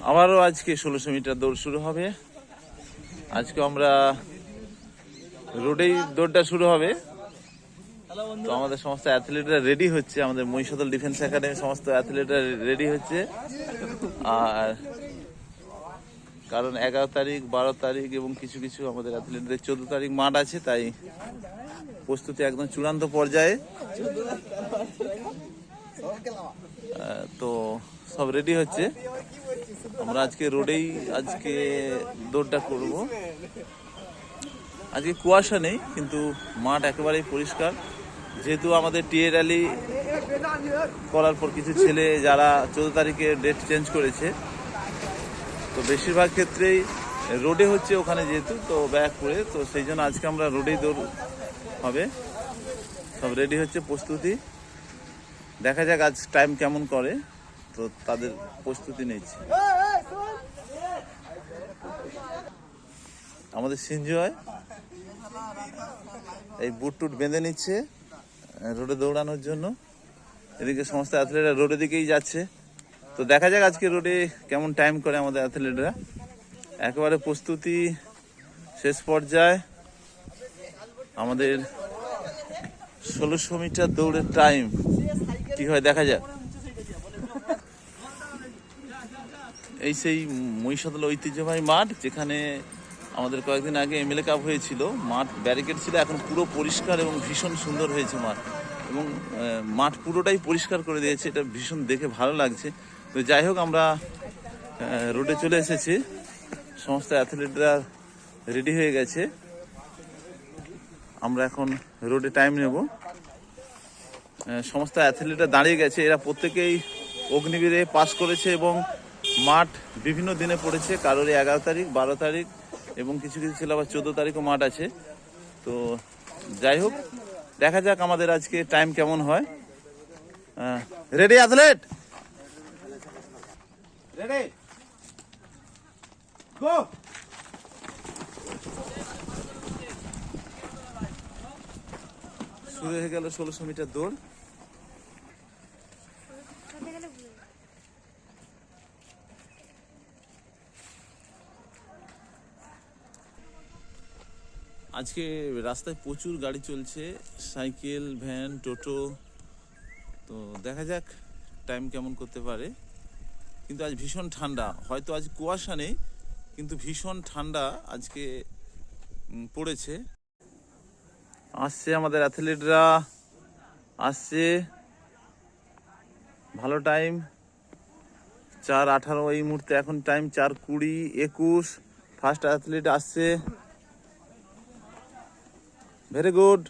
আবারও আজকে 1600 মিটার দৌড় শুরু হবে। আজকে আমরা রোডেই দৌড়টা শুরু হবে। তো আমাদের সমস্ত অ্যাথলিটরা রেডি হচ্ছে, আমাদের মহিষাদল ডিফেন্স একাডেমি সমস্ত অ্যাথলিটরা রেডি হচ্ছে। আর কারণ 11 তারিখ 12 তারিখ এবং কিছু কিছু আমাদের অ্যাথলিটদের 14 তারিখ মাঠ আছে, তাই প্রস্তুতি একদম চূড়ান্ত পর্যায়ে। তো সব রেডি হচ্ছে। আমরা আজকে রোডেই আজকে দৌড়টা করব। আজকে কুয়াশা নেই, কিন্তু মাঠ একেবারেই পরিষ্কার। যেহেতু আমাদের টিএ র্যালি করার পর কিছু ছেলে যারা 14 তারিখে ডেট চেঞ্জ করেছে, তো বেশিরভাগ ক্ষেত্রেই রোডে হচ্ছে ওখানে, যেহেতু তো ব্যাক করে, তো সেই জন্য আজকে আমরা রোডেই দৌড় হবে। সব রেডি হচ্ছে, প্রস্তুতি। দেখা যাক আজ টাইম কেমন করে, তো তাদের প্রস্তুতি নিচ্ছে। আমাদের সিনজয় এই বুট টুট বেঁধে নিচ্ছে রোডে দৌড়ানোর জন্য। এদিকে সমস্ত অ্যাথলেটরা রোডের দিকেই যাচ্ছে। তো দেখা যাক আজকে রোডে কেমন টাইম করে আমাদের অ্যাথলেটরা। একেবারে প্রস্তুতি শেষ পর্যায়ে। আমাদের 1600 মিটার দৌড়ের টাইম কি হয় দেখা যাক। এই সেই মহিষাদল ঐতিহ্যবাহী মাঠ, যেখানে আমাদের কয়েকদিন আগে এমএলএ কাপ হয়েছিল। মাঠ ব্যারিকেড ছিল, এখন পুরো পরিষ্কার এবং ভীষণ সুন্দর হয়েছে মাঠ। এবং মাঠ পুরোটাই পরিষ্কার করে দিয়েছে, এটা ভীষণ দেখে ভালো লাগছে। তো যাই হোক, আমরা রোডে চলে এসেছি। সমস্ত অ্যাথলিটরা রেডি হয়ে গেছে। আমরা এখন রোডে টাইম নেব। সমস্ত অ্যাথলিটরা দাঁড়িয়ে গেছে। এরা প্রত্যেকেই অগ্নিবীরে পাস করেছে এবং মাঠ বিভিন্ন দিনে পড়েছে। কারোর 11 তারিখ 12 তারিখ এবং কিছু কিছু ছিল আবার 14 তারিখও মাঠ আছে। তো যাই হোক, দেখা যাক আমাদের আজকে টাইম কেমন হয়। Ready athlete? রেডি, গো। শুরু হয়ে গেল 1600 মিটার দৌড়। আজকে রাস্তায় প্রচুর গাড়ি চলছে, সাইকেল, ভ্যান, টোটো। তো দেখা যাক টাইম কেমন করতে পারে। কিন্তু আজ ভীষণ ঠান্ডা। হয়তো আজ কুয়াশা নেই, কিন্তু ভীষণ ঠান্ডা আজকে পড়েছে। আসছে আমাদের অ্যাথলিটরা, আসছে। ভালো টাইম 4:18। এই মুহূর্তে এখন টাইম 4:20, 21। ফার্স্ট অ্যাথলিট আসছে। Very good.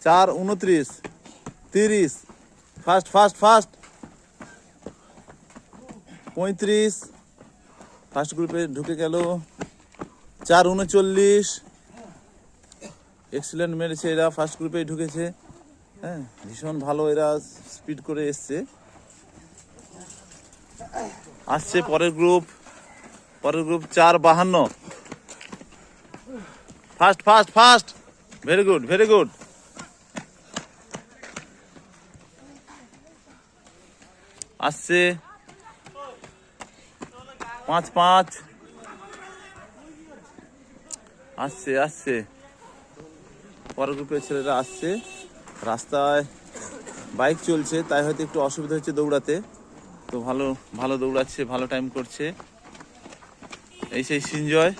4:29, 30। First first first. 35। First গ্রুপে ঢুকে গেল। 4:39। এক্সিলেন্ট মেরেছে এরা, ফার্স্ট গ্রুপেই ঢুকেছে। হ্যাঁ, ভীষণ ভালো এরা স্পিড করে এসছে। আসছে পরের group. 4:52। First first first. Very good very good. আসছে 5:05। আসছে আসছে পরের গ্রুপের ছেলেরা আসছে। রাস্তায় বাইক চলছে, তাই হয়তো একটু অসুবিধা হচ্ছে দৌড়াতে। তো ভালো ভালো দৌড়াচ্ছে, ভালো টাইম করছে। এই সেই সিনজয়।